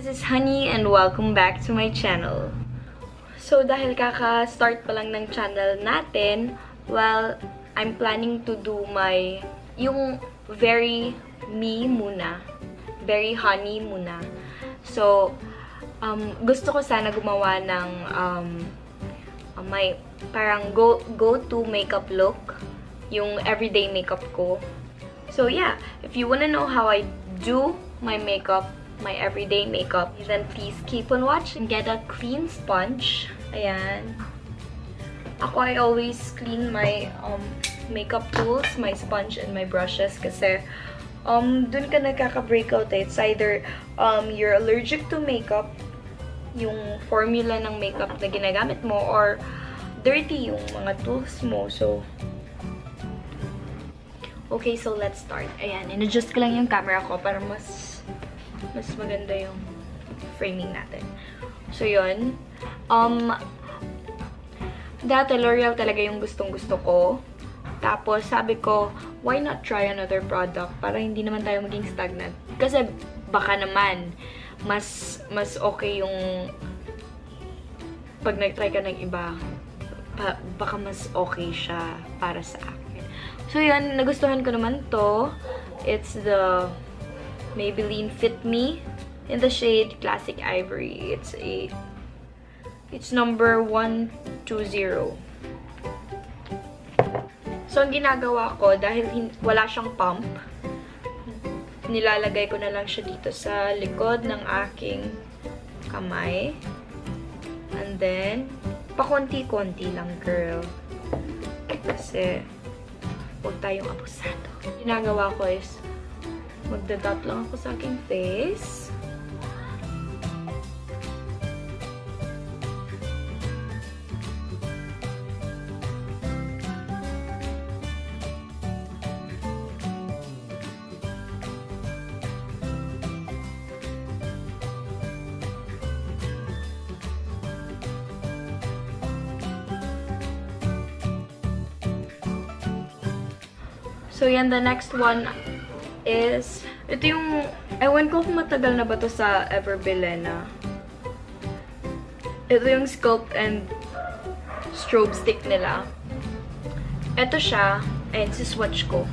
is Honey and welcome back to my channel. So dahil kaka-start pa lang ng channel natin, well, I'm planning to do yung very me muna. Very honey muna. So, gusto ko sana gumawa ng may parang go-to makeup look. Yung everyday makeup ko. So yeah, if you wanna know how I do my makeup, my everyday makeup, then please keep on watching. Get a clean sponge. Ayan. I always clean my makeup tools, my sponge and my brushes kasi dun ka nagkaka-breakout eh. It's either you're allergic to makeup, yung formula ng makeup na ginagamit mo, or dirty yung mga tools mo. So okay, so let's start. Ayan, in-adjust ko lang yung camera ko para mas maganda yung framing natin. So, yun. Dati, L'Oreal talaga yung gustong-gusto ko. Tapos, sabi ko, why not try another product para hindi naman tayo maging stagnant? Kasi, baka naman, mas okay yung pag nag-try ka ng iba, baka mas okay siya para sa akin. So, yun, nagustuhan ko naman to. It's the Maybelline Fit Me in the shade Classic Ivory. It's number 120. So, ang ginagawa ko, dahil wala siyang pump, nilalagay ko na lang siya dito sa likod ng aking kamay. And then, pakonti-konti lang, girl. Kasi, huwag tayong abusado. Ginagawa ko is, magdadot lang ako sa aking face. So, yan, the next one is, ito yung, ewan ko kung matagal na ba to sa Everbilena. Ito yung Sculpt and Strobe Stick nila. Ito siya, ayun, si swatch ko.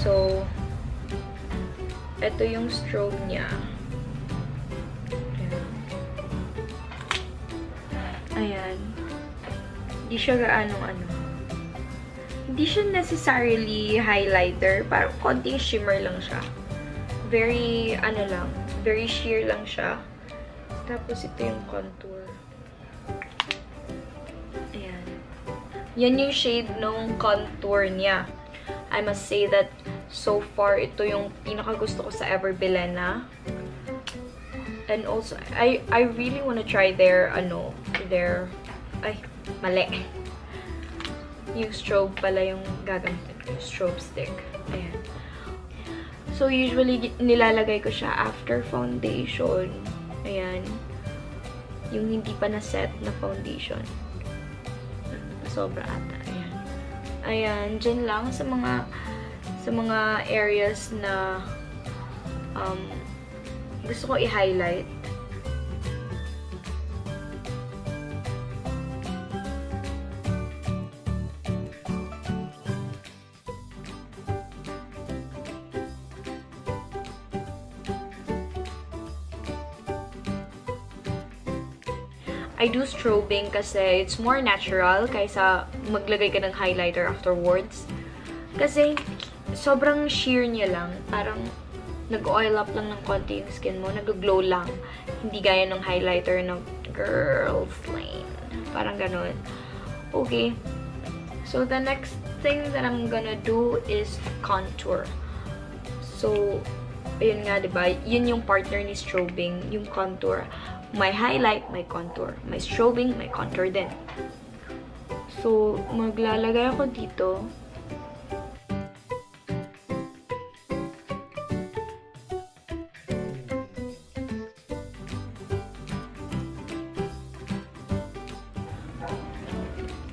So, ito yung strobe niya. Ayan. Hindi siya gaanong hindi siya necessarily highlighter. Parang konting shimmer lang siya. Very, very sheer lang siya. Tapos ito yung contour. Ayan. Yan yung shade ng contour niya. I must say that so far, ito yung pinakagusto ko sa Everbilena. And also, I really wanna try their, ay, mali. Yung strobe pala yung gagamitin ko, yung strobe stick. Ayan. So, usually, nilalagay ko siya after foundation. Ayan. Yung hindi pa na-set na foundation. Sobra ata. Ayan. Ayan. Dyan lang sa mga areas na gusto ko i-highlight. I do strobing kasi it's more natural kaysa maglagay ka ng highlighter afterwards. Kasi sobrang sheer niya lang. Parang nag-oil up lang ng konti yung skin mo. Nag-glow lang. Hindi gaya ng highlighter na girl flame. Parang ganun. Okay. So the next thing that I'm gonna do is contour. So, ayun nga, diba? Yun yung partner ni strobing. Yung contour. May highlight, may contour. May strobing, may contour din. So, maglalagay ako dito.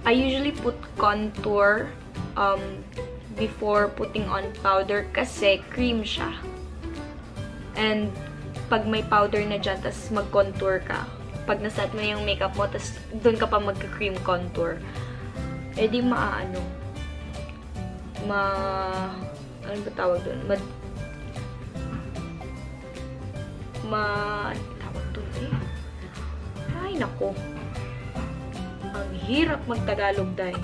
I usually put contour before putting on powder kasi cream siya. And pag may powder na dyan, tas mag-contour ka. Pag naset mo yung makeup mo, tas doon ka pa magka-cream contour. Eh di ano ba tawag doon? Ano tawag doon eh? Ay, nako. Ang hirap mag-Tagalog, dahil.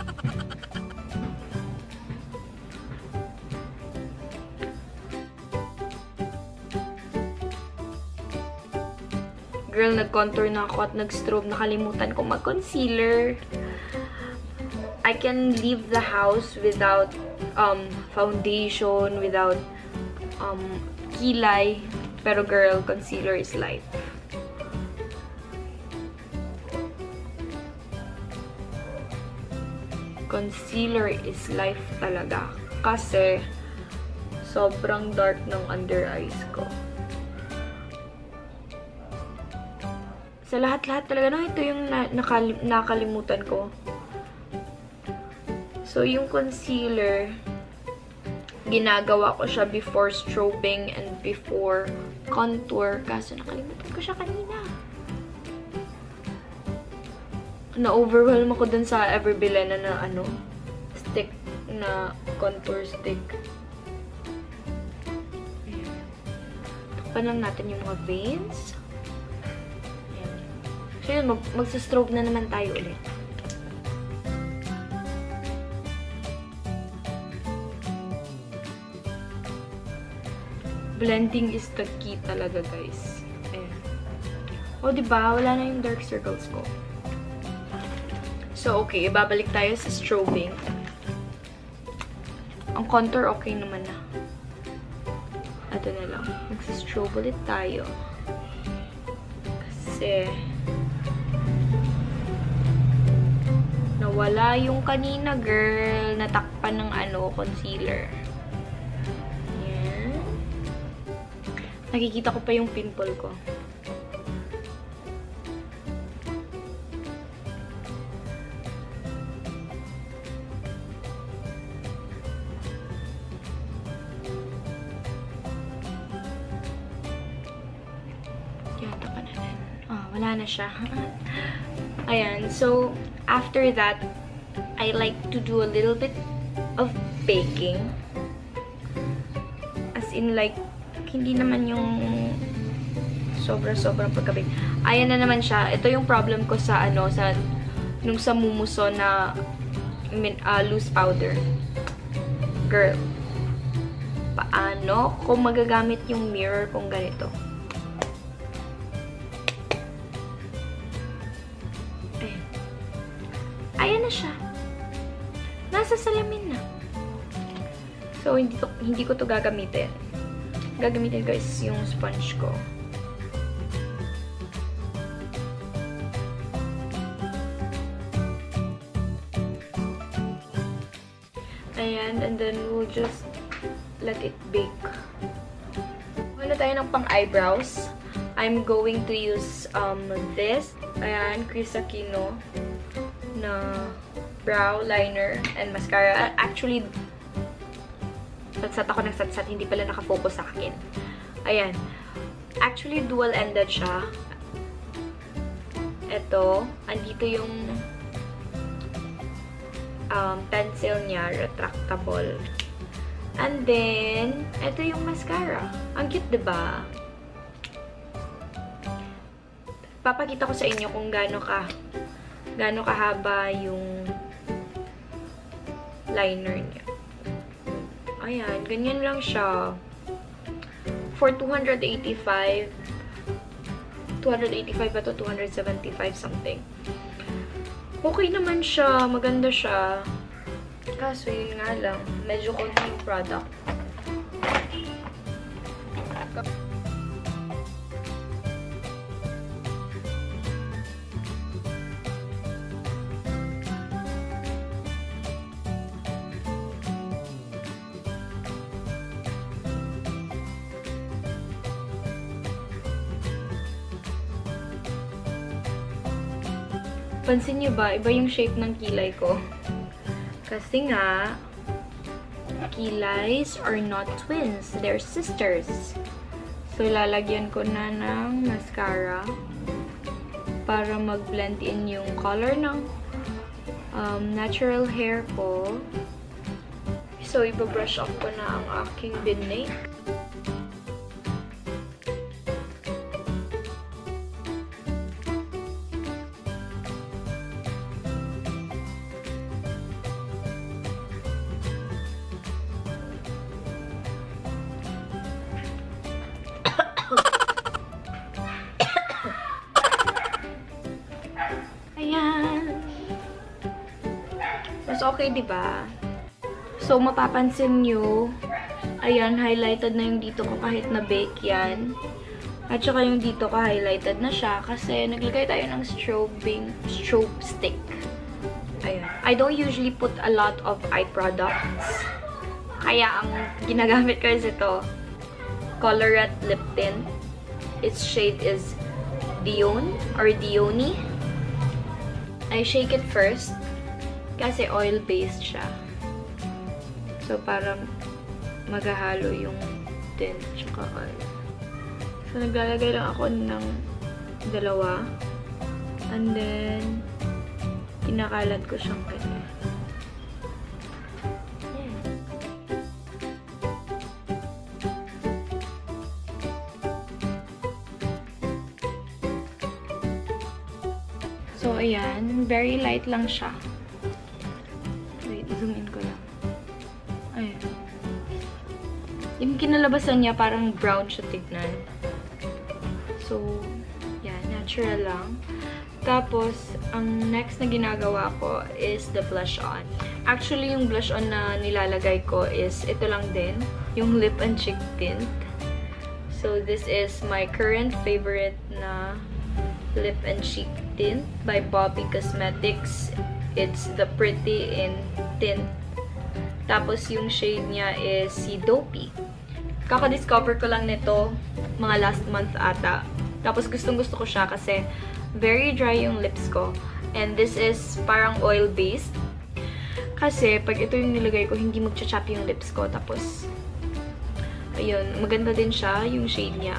Girl, nag-contour na ako at nag-strobe. Nakalimutan ko mag-concealer. I can leave the house without foundation, without kilay. Pero girl, concealer is life. Concealer is life talaga. Kasi, sobrang dark ng under eyes ko. Sa lahat-lahat talaga, no, ito yung nakalimutan ko. So, yung concealer, ginagawa ko siya before strobing and before contour. Kaso, nakalimutan ko siya kanina. Na-overwhelm ako dun sa Everbilena na stick na contour stick. Takpan lang natin yung mga veins. So yun, magsastrobe na naman tayo ulit. Blending is the key talaga, guys. Ayan. O, diba? Wala na yung dark circles ko. So, okay. Ibabalik tayo sa strobing. Ang contour, okay naman na. Ito na lang. Magsastrobe ulit tayo. Kasi nawala yung kanina, girl. Natakpan ng concealer. Yan. Nakikita ko pa yung pimple ko. Yan, tapan natin. Wala na siya. Ayan. So, after that, I like to do a little bit of baking. As in, like, hindi naman yung sobrang pagka-bake. Ayan na naman siya. Ito yung problem ko sa, nung sa mumuso na loose powder. Girl, paano ko magagamit yung mirror kung ganito? Ayan na siya. Nasa salamin na. So, hindi ko to gagamitin. Gagamitin ko is yung sponge ko. Ayan, and then we'll just let it bake. Wala tayo ng pang-eyebrows. I'm going to use this. Ayan, Chris Aquino na brow liner and mascara. Actually, satsat ako ng satsat. Hindi pala nakafocus sa akin. Ayan. Actually, dual-ended siya. Ito. Andito yung pencil niya. Retractable. And then, ito yung mascara. Ang cute, diba? Papakita ko sa inyo kung gaano kahaba yung liner niya. Ayan, ganyan lang siya. For 285 ba to? 275 something. Okay naman siya. Maganda siya. Kaso yun nga lang. Medyo konti yung product. Pansin niyo ba? Iba yung shape ng kilay ko. Kasi nga, kilays are not twins. They're sisters. So, lalagyan ko na ng mascara para mag-blend in yung color ng natural hair ko. So, ibabrush off ko na ang aking binake. Ayan. Mas okay, diba? So, mapapansin nyo, ayan, highlighted na yung dito ko kahit na-bake yan. At saka yung dito ko highlighted na siya kasi naglagay tayo ng strobe stick. Ayan. I don't usually put a lot of eye products. Kaya ang ginagamit ko is ito. Colorette Lip Tint. Its shade is Dione or Dione. I shake it first kasi oil-based siya. So, para maghahalo yung tint tsaka oil. So, naglalagay lang ako ng dalawa. And then, kinakalat ko siyang ganyan. So, ayan. Very light lang siya. Wait, zoom in ko lang. Ayan. Yung kinalabasan niya, parang brown siya tignan. So, yan. Natural lang. Tapos, ang next na ginagawa ko is the blush on. Actually, yung blush on na nilalagay ko is ito lang din. Yung lip and cheek tint. So, this is my current favorite na lip and cheek tint by Bobbi Cosmetics. It's the Pretty in Tint. Tapos yung shade niya is si Dopey. Kaka-discover ko lang nito mga last month ata. Tapos gustong-gusto ko siya kasi very dry yung lips ko. And this is parang oil-based. Kasi pag ito yung nilagay ko, hindi magcha-chap yung lips ko. Tapos, ayun, maganda din siya yung shade niya.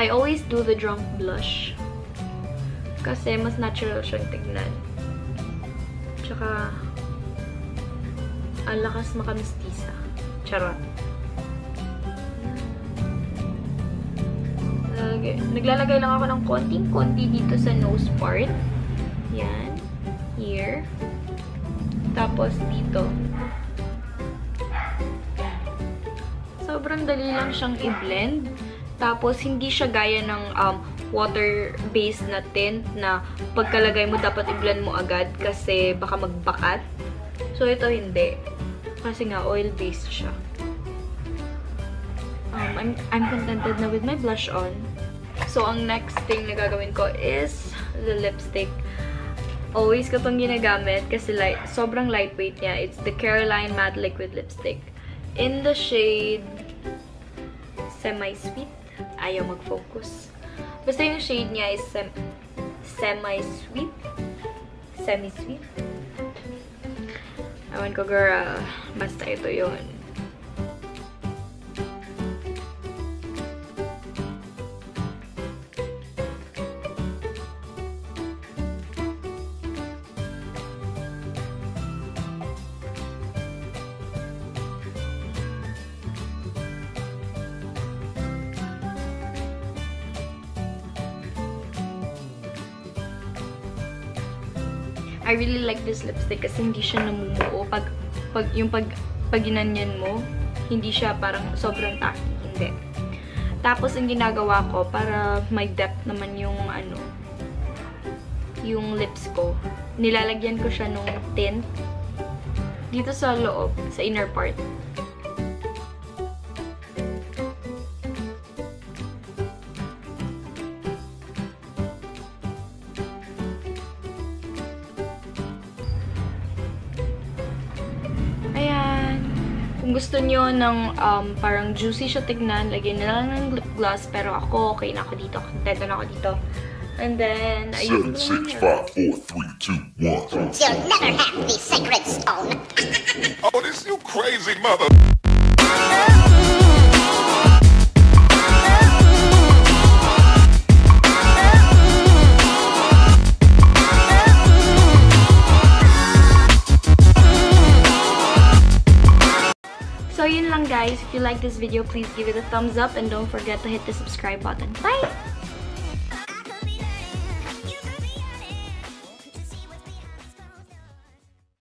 I always do the drunk blush. Kasi mas natural siyang tignan. Tsaka, ang lakas makamistisa. Charot. Naglalagay lang ako ng konting-konti dito sa nose part. Yan. Here. Tapos dito. Sobrang dali lang siyang i-blend. Tapos, hindi siya gaya ng water-based na tint na pagkalagay mo, dapat i-blend mo agad kasi baka magbakat. So, ito hindi. Kasi nga, oil-based siya. I'm contented na with my blush on. So, ang next thing na gagawin ko is the lipstick. Always ko itong ginagamit kasi sobrang lightweight niya. It's the Caroline Matte Liquid Lipstick. In the shade Semi-Sweet. Ayaw mag-focus. Basta yung shade niya is semi-sweet. Semi-sweet. Ewan ko, girl. Basta ito yun. I really like this lipstick kasi hindi siya namumuo. Pag ginanyan mo, hindi siya parang sobrang tacky. Hindi. Tapos, ang ginagawa ko, para may depth naman yung yung lips ko, nilalagyan ko siya nung tint dito sa loob, sa inner part. Kung gusto nyo ng parang juicy siya tignan, lagyan nyo lang ng lip gloss. Pero ako, okay na ako dito. Contento na ako dito. And then, ayun. 7, 6, 5, 4, 3, 2, 1. You'll never have the sacred stone. Oh, this you crazy mother. So yun lang guys. If you like this video, please give it a thumbs up and don't forget to hit the subscribe button. Bye!